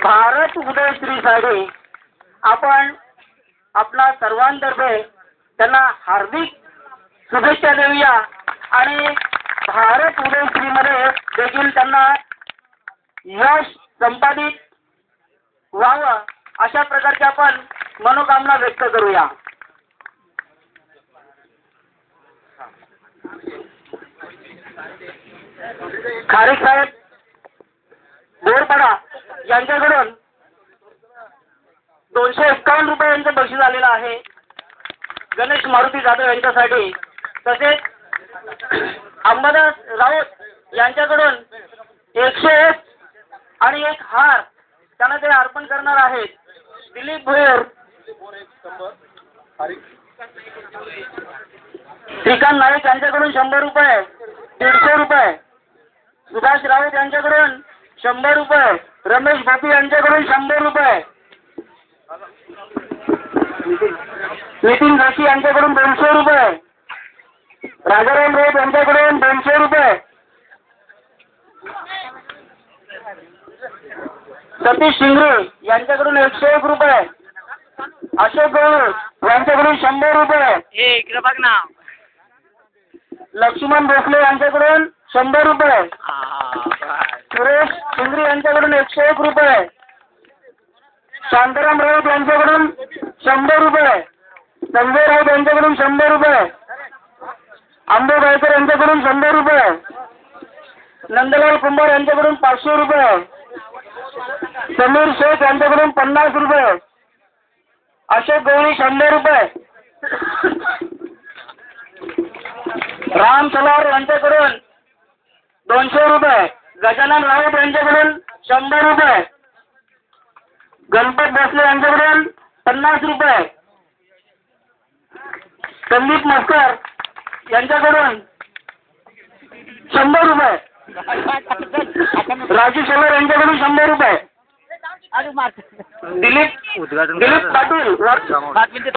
भारत उदयश्रीसाठी आपण आपला सर्वांतर्फे त्यांना हार्दिक शुभेच्छा देऊया आणि भारत उदयश्रीमध्ये देखील त्यांना यश संपादित व्हावं अशा प्रकारची आपण मनोकामना व्यक्त करूया. खारेक साहेब बोरपाडा यांच्याकडून 251 रुपयांचं बक्षीस आलेलं आहे गणेश मारुती जाधव यांच्यासाठी. तसेच अंबादास राऊत यांच्याकडून 101 आणि एक हार त्यांना ते अर्पण करणार आहेत. दिलीप भोयर, श्रीकांत नाईक यांच्याकडून 100 रुपये, 150 रुपये. सुभाष राऊत यांच्याकडून 100 रुपये, रमेश बापी यांच्याकडून 100 रुपये, नितीन जोशी यांच्याकडून 200 रुपये, राजाराम राऊत यांच्याकडून 200 रुपये, सतीश शिंगरे यांच्याकडून 101 रुपये, अशोक गवळ यांच्याकडून 100 रुपये, इकडे बघ ना, लक्ष्मण भोसले यांच्याकडून 100 रुपये, सुरेश शिंगरे यांच्याकडून 101 रुपये, शांताराम राऊत यांच्याकडून 100 रुपये, संजय राऊत यांच्याकडून 100 रुपये, आंबे गायकर यांच्याकडून 100 रुपये, नंदलाल कुंभार यांच्याकडून 500 रुपये, समीर शेख यांच्याकडून 50 रुपये, अशोक गवळी 100 रुपये, राम सलार यांच्याकडून 200 रुपये, गजानन राऊत यांच्याकडून 100 रुपये, गणपत भोसले यांच्याकडून 50 रुपये, संदीप मस्कर यांच्याकडून 100 रुपये, राजू शेलार यांच्याकडून 100 रुपये, दिलीप पाटील